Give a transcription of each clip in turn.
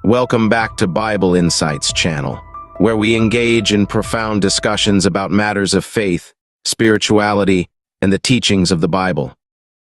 Welcome back to Bible Insights channel, where we engage in profound discussions about matters of faith, spirituality, and the teachings of the Bible.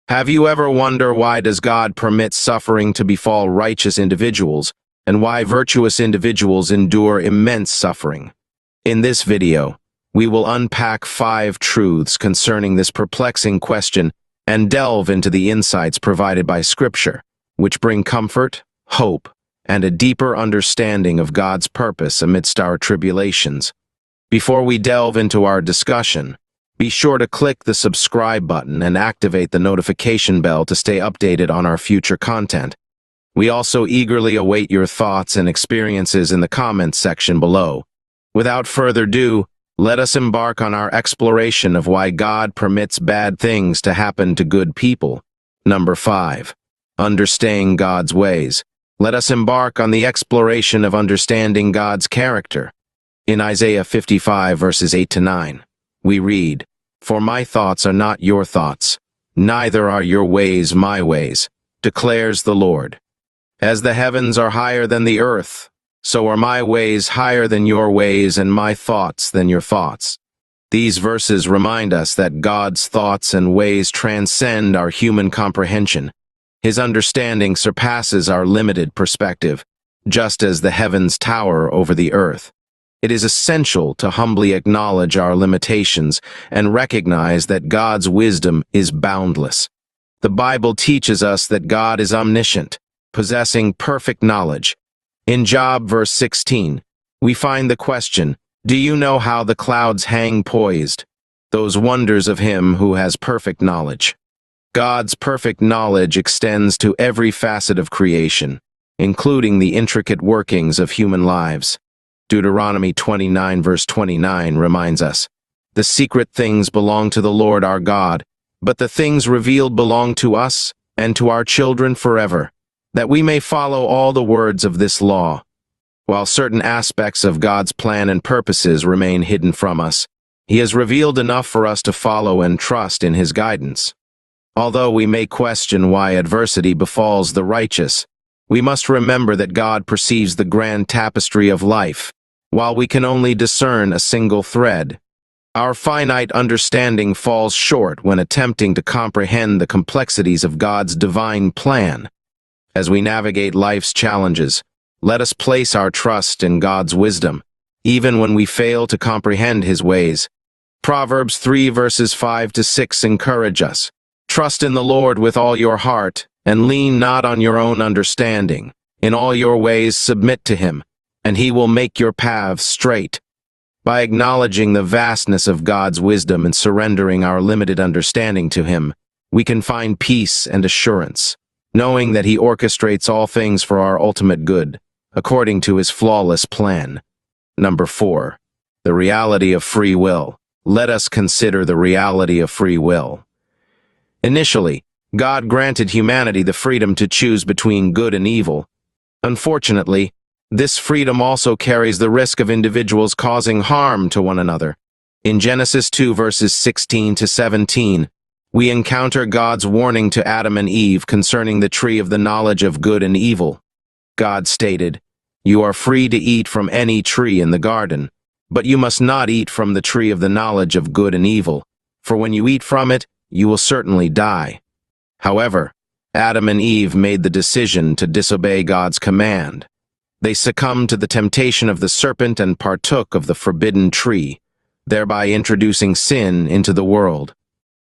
Have you ever wondered why does God permit suffering to befall righteous individuals, and why virtuous individuals endure immense suffering? In this video, we will unpack 5 truths concerning this perplexing question and delve into the insights provided by Scripture, which bring comfort, hope, and a deeper understanding of God's purpose amidst our tribulations. Before we delve into our discussion, be sure to click the subscribe button and activate the notification bell to stay updated on our future content. We also eagerly await your thoughts and experiences in the comments section below. Without further ado, let us embark on our exploration of why God permits bad things to happen to good people. Number 5. Understanding God's ways. Let us embark on the exploration of understanding God's character. In Isaiah 55 verses 8-9, we read, "For my thoughts are not your thoughts, neither are your ways my ways, declares the Lord. As the heavens are higher than the earth, so are my ways higher than your ways and my thoughts than your thoughts." These verses remind us that God's thoughts and ways transcend our human comprehension. His understanding surpasses our limited perspective, just as the heavens tower over the earth. It is essential to humbly acknowledge our limitations and recognize that God's wisdom is boundless. The Bible teaches us that God is omniscient, possessing perfect knowledge. In Job verse 16, we find the question, "Do you know how the clouds hang poised? Those wonders of him who has perfect knowledge." God's perfect knowledge extends to every facet of creation, including the intricate workings of human lives. Deuteronomy 29 verse 29 reminds us, "The secret things belong to the Lord our God, but the things revealed belong to us and to our children forever, that we may follow all the words of this law." While certain aspects of God's plan and purposes remain hidden from us, He has revealed enough for us to follow and trust in His guidance. Although we may question why adversity befalls the righteous, we must remember that God perceives the grand tapestry of life, while we can only discern a single thread. Our finite understanding falls short when attempting to comprehend the complexities of God's divine plan. As we navigate life's challenges, let us place our trust in God's wisdom, even when we fail to comprehend His ways. Proverbs 3 verses 5-6 encourage us, "Trust in the Lord with all your heart, and lean not on your own understanding. In all your ways submit to Him, and He will make your paths straight." By acknowledging the vastness of God's wisdom and surrendering our limited understanding to Him, we can find peace and assurance, knowing that He orchestrates all things for our ultimate good, according to His flawless plan. Number 4. The reality of free will. Let us consider the reality of free will. Initially, God granted humanity the freedom to choose between good and evil. Unfortunately, this freedom also carries the risk of individuals causing harm to one another. In Genesis 2 verses 16-17, we encounter God's warning to Adam and Eve concerning the tree of the knowledge of good and evil. God stated, "You are free to eat from any tree in the garden, but you must not eat from the tree of the knowledge of good and evil, for when you eat from it, you will certainly die." However, Adam and Eve made the decision to disobey God's command. They succumbed to the temptation of the serpent and partook of the forbidden tree, thereby introducing sin into the world.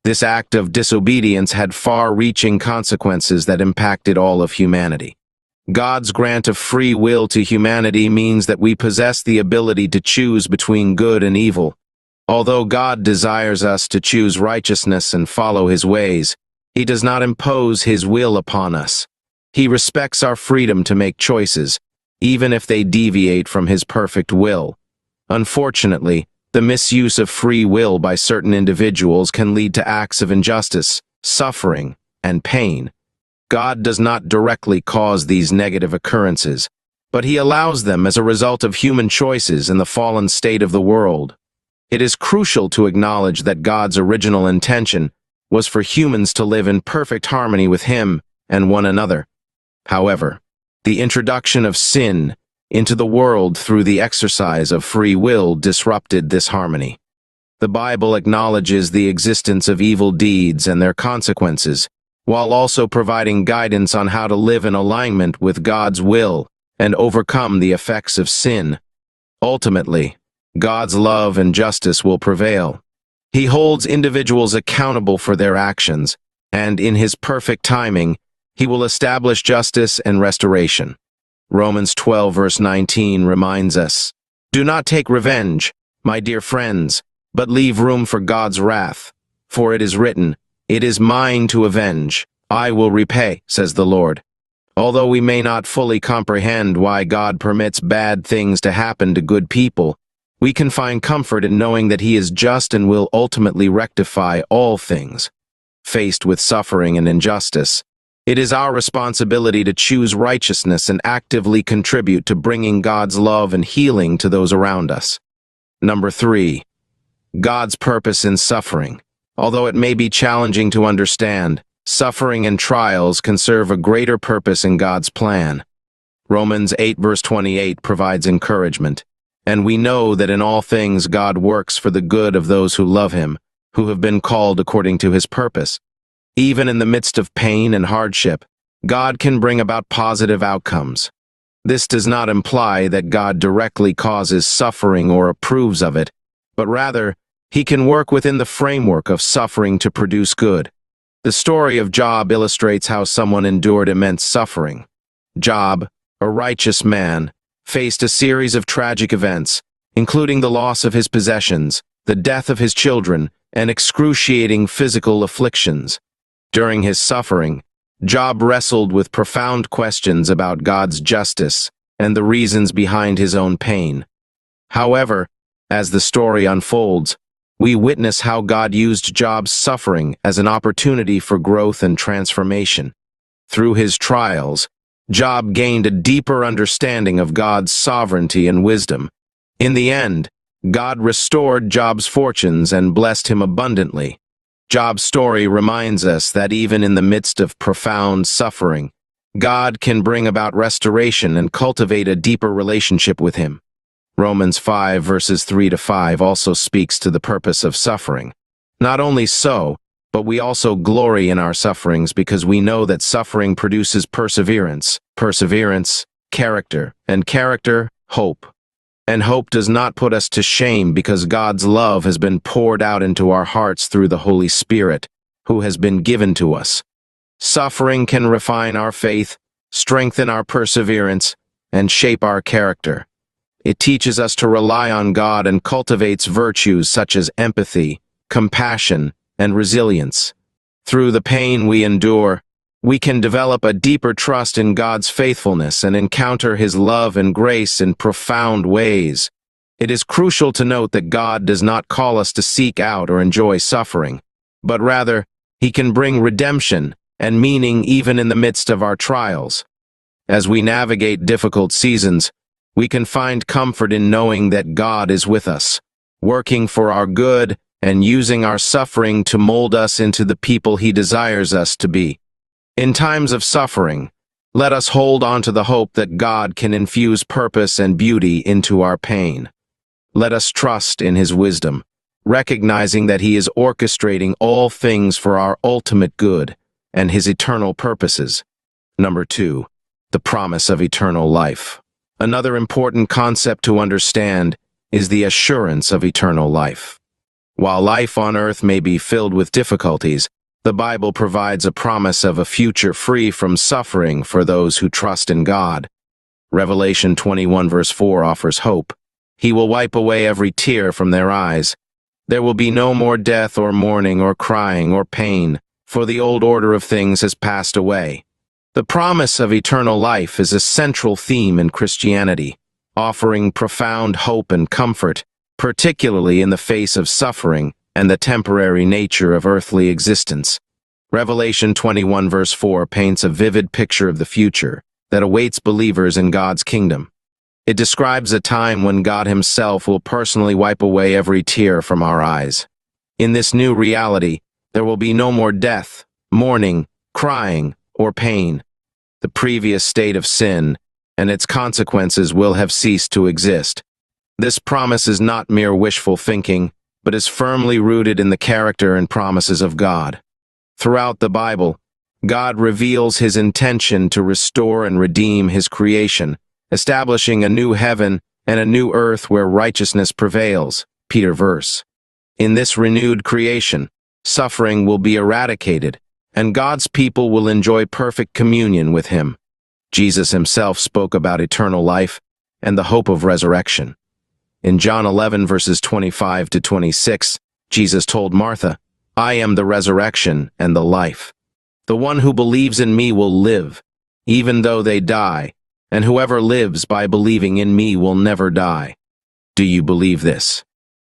This act of disobedience had far-reaching consequences that impacted all of humanity. God's grant of free will to humanity means that we possess the ability to choose between good and evil. Although God desires us to choose righteousness and follow His ways, He does not impose His will upon us. He respects our freedom to make choices, even if they deviate from His perfect will. Unfortunately, the misuse of free will by certain individuals can lead to acts of injustice, suffering, and pain. God does not directly cause these negative occurrences, but He allows them as a result of human choices in the fallen state of the world. It is crucial to acknowledge that God's original intention was for humans to live in perfect harmony with Him and one another. However, The introduction of sin into the world through the exercise of free will disrupted this harmony. The Bible acknowledges the existence of evil deeds and their consequences, while also providing guidance on how to live in alignment with God's will and overcome the effects of sin. Ultimately, God's love and justice will prevail. He holds individuals accountable for their actions, and in His perfect timing, He will establish justice and restoration. Romans 12 verse 19 reminds us, "Do not take revenge, my dear friends, but leave room for God's wrath. For it is written, 'It is mine to avenge, I will repay,' says the Lord." Although we may not fully comprehend why God permits bad things to happen to good people, we can find comfort in knowing that He is just and will ultimately rectify all things. Faced with suffering and injustice, it is our responsibility to choose righteousness and actively contribute to bringing God's love and healing to those around us. Number 3. God's purpose in suffering. Although it may be challenging to understand, suffering and trials can serve a greater purpose in God's plan. Romans 8 verse 28 provides encouragement, and we know that in all things God works for the good of those who love Him, who have been called according to His purpose. Even in the midst of pain and hardship, God can bring about positive outcomes. This does not imply that God directly causes suffering or approves of it, but rather, He can work within the framework of suffering to produce good. The story of Job illustrates how someone endured immense suffering. Job, a righteous man, faced a series of tragic events, including the loss of his possessions, the death of his children, and excruciating physical afflictions. During his suffering, Job wrestled with profound questions about God's justice and the reasons behind his own pain. However, as the story unfolds, we witness how God used Job's suffering as an opportunity for growth and transformation. Through his trials, Job gained a deeper understanding of God's sovereignty and wisdom. In the end, God restored Job's fortunes and blessed him abundantly. Job's story reminds us that even in the midst of profound suffering, God can bring about restoration and cultivate a deeper relationship with Him. Romans 5 verses 3-5 also speaks to the purpose of suffering. Not only so, but we also glory in our sufferings because we know that suffering produces perseverance, character, and character, hope. And hope does not put us to shame because God's love has been poured out into our hearts through the Holy Spirit, who has been given to us. Suffering can refine our faith, strengthen our perseverance, and shape our character. It teaches us to rely on God and cultivates virtues such as empathy, compassion, and resilience. Through the pain we endure, we can develop a deeper trust in God's faithfulness and encounter His love and grace in profound ways. It is crucial to note that God does not call us to seek out or enjoy suffering, but rather, He can bring redemption and meaning even in the midst of our trials. As we navigate difficult seasons, we can find comfort in knowing that God is with us, working for our good and using our suffering to mold us into the people He desires us to be. In times of suffering, let us hold on to the hope that God can infuse purpose and beauty into our pain. Let us trust in His wisdom, recognizing that He is orchestrating all things for our ultimate good and His eternal purposes. Number 2, the promise of eternal life. Another important concept to understand is the assurance of eternal life. While life on earth may be filled with difficulties, the Bible provides a promise of a future free from suffering for those who trust in God. Revelation 21 verse 4 offers hope. He will wipe away every tear from their eyes. There will be no more death or mourning or crying or pain, for the old order of things has passed away. The promise of eternal life is a central theme in Christianity, offering profound hope and comfort, particularly in the face of suffering and the temporary nature of earthly existence. Revelation 21 verse 4 paints a vivid picture of the future that awaits believers in God's kingdom. It describes a time when God Himself will personally wipe away every tear from our eyes. In this new reality, there will be no more death, mourning, crying, or pain. the previous state of sin, and its consequences will have ceased to exist. This promise is not mere wishful thinking, but is firmly rooted in the character and promises of God. Throughout the Bible, God reveals his intention to restore and redeem his creation, establishing a new heaven and a new earth where righteousness prevails. Peter verse. In this renewed creation, suffering will be eradicated, and God's people will enjoy perfect communion with him. Jesus himself spoke about eternal life and the hope of resurrection. In John 11 verses 25 to 26, Jesus told Martha, "I am the resurrection and the life. The one who believes in me will live, even though they die, and whoever lives by believing in me will never die." Do you believe this?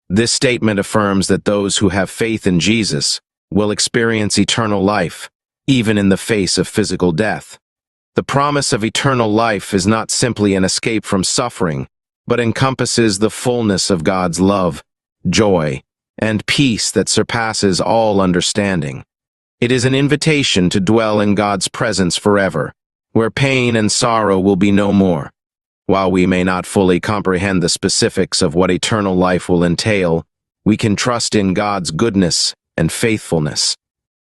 This statement affirms that those who have faith in Jesus will experience eternal life, even in the face of physical death. The promise of eternal life is not simply an escape from suffering, but encompasses the fullness of God's love, joy, and peace that surpasses all understanding. It is an invitation to dwell in God's presence forever, where pain and sorrow will be no more. While we may not fully comprehend the specifics of what eternal life will entail, we can trust in God's goodness and faithfulness.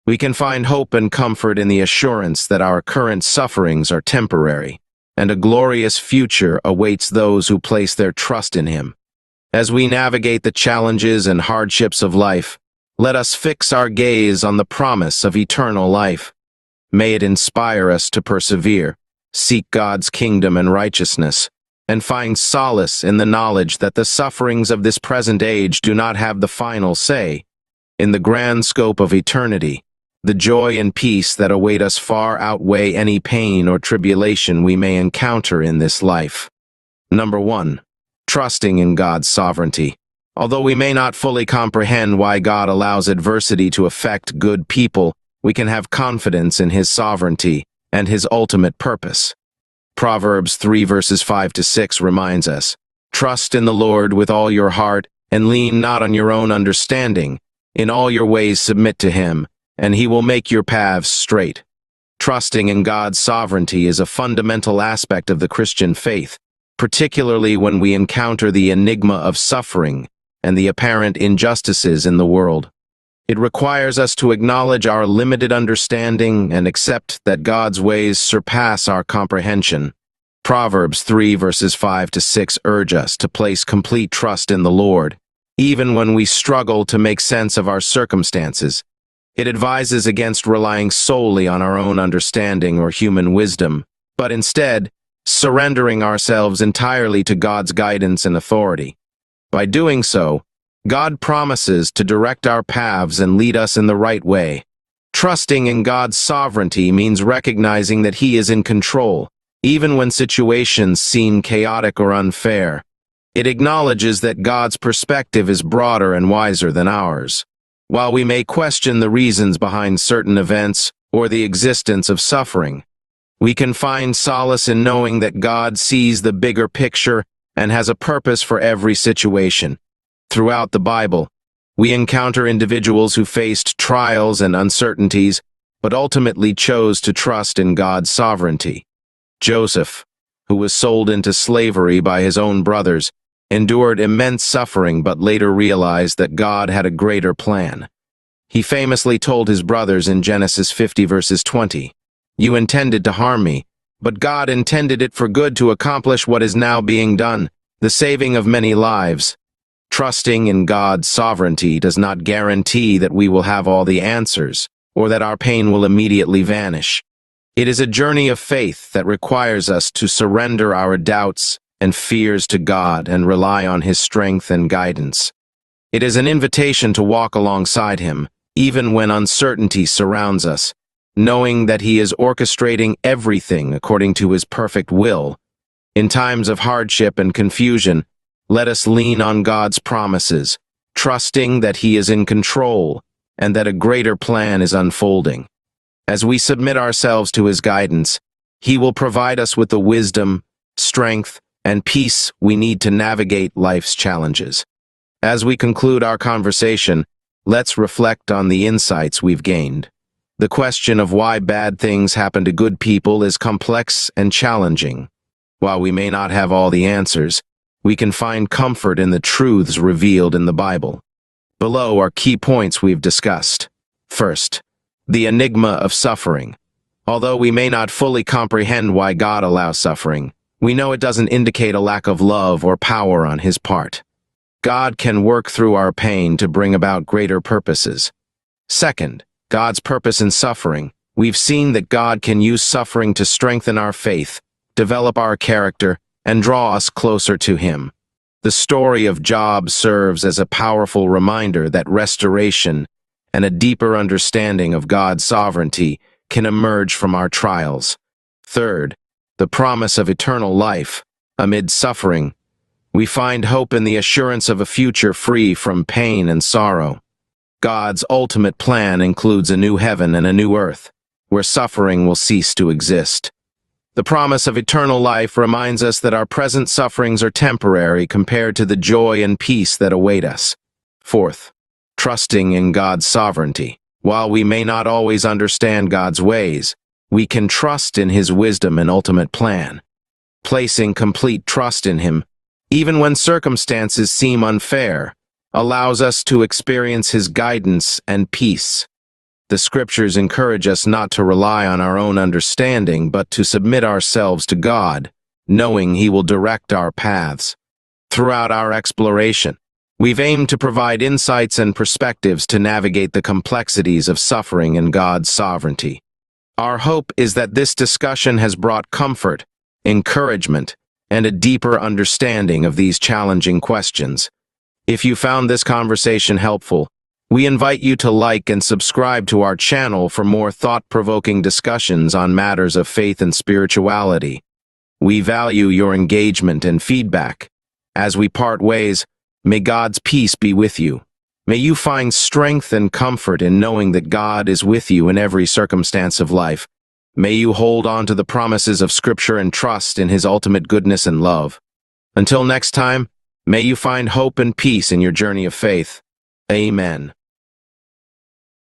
We can find hope and comfort in the assurance that our current sufferings are temporary, and a glorious future awaits those who place their trust in him. As we navigate the challenges and hardships of life, let us fix our gaze on the promise of eternal life. May it inspire us to persevere, seek God's kingdom and righteousness, and find solace in the knowledge that the sufferings of this present age do not have the final say. In the grand scope of eternity, the joy and peace that await us far outweigh any pain or tribulation we may encounter in this life. Number 1. Trusting in God's sovereignty. Although we may not fully comprehend why God allows adversity to affect good people, we can have confidence in his sovereignty and his ultimate purpose. Proverbs 3 verses 5 to 6 reminds us, "Trust in the Lord with all your heart, and lean not on your own understanding. In all your ways submit to him, and he will make your paths straight." Trusting in God's sovereignty is a fundamental aspect of the Christian faith, particularly when we encounter the enigma of suffering and the apparent injustices in the world. It requires us to acknowledge our limited understanding and accept that God's ways surpass our comprehension. Proverbs 3 verses 5 to 6 urge us to place complete trust in the Lord, even when we struggle to make sense of our circumstances. It advises against relying solely on our own understanding or human wisdom, but instead, surrendering ourselves entirely to God's guidance and authority. By doing so, God promises to direct our paths and lead us in the right way. Trusting in God's sovereignty means recognizing that he is in control, even when situations seem chaotic or unfair. It acknowledges that God's perspective is broader and wiser than ours. While we may question the reasons behind certain events or the existence of suffering, we can find solace in knowing that God sees the bigger picture and has a purpose for every situation. Throughout the Bible, we encounter individuals who faced trials and uncertainties, but ultimately chose to trust in God's sovereignty. Joseph, who was sold into slavery by his own brothers, endured immense suffering but later realized that God had a greater plan. He famously told his brothers in Genesis 50 verses 20, "You intended to harm me, but God intended it for good to accomplish what is now being done, the saving of many lives." Trusting in God's sovereignty does not guarantee that we will have all the answers or that our pain will immediately vanish. It is a journey of faith that requires us to surrender our doubts and fears to God and rely on his strength and guidance. It is an invitation to walk alongside him, even when uncertainty surrounds us, knowing that he is orchestrating everything according to his perfect will. In times of hardship and confusion, let us lean on God's promises, trusting that he is in control and that a greater plan is unfolding. As we submit ourselves to his guidance, he will provide us with the wisdom, strength, and peace we need to navigate life's challenges. As we conclude our conversation, let's reflect on the insights we've gained. The question of why bad things happen to good people is complex and challenging. While we may not have all the answers, we can find comfort in the truths revealed in the Bible. Below are key points we've discussed. First, the enigma of suffering. Although we may not fully comprehend why God allows suffering, we know it doesn't indicate a lack of love or power on His part. God can work through our pain to bring about greater purposes. Second, God's purpose in suffering. We've seen that God can use suffering to strengthen our faith, develop our character, and draw us closer to Him. The story of Job serves as a powerful reminder that restoration and a deeper understanding of God's sovereignty can emerge from our trials. Third, the promise of eternal life. Amid suffering, we find hope in the assurance of a future free from pain and sorrow. God's ultimate plan includes a new heaven and a new earth, where suffering will cease to exist. The promise of eternal life reminds us that our present sufferings are temporary compared to the joy and peace that await us. Fourth, trusting in God's sovereignty. While we may not always understand God's ways, we can trust in His wisdom and ultimate plan. Placing complete trust in Him, even when circumstances seem unfair, allows us to experience His guidance and peace. The Scriptures encourage us not to rely on our own understanding, but to submit ourselves to God, knowing He will direct our paths. Throughout our exploration, we've aimed to provide insights and perspectives to navigate the complexities of suffering and God's sovereignty. Our hope is that this discussion has brought comfort, encouragement, and a deeper understanding of these challenging questions. If you found this conversation helpful, we invite you to like and subscribe to our channel for more thought-provoking discussions on matters of faith and spirituality. We value your engagement and feedback. As we part ways, may God's peace be with you. May you find strength and comfort in knowing that God is with you in every circumstance of life. May you hold on to the promises of Scripture and trust in His ultimate goodness and love. Until next time, may you find hope and peace in your journey of faith. Amen.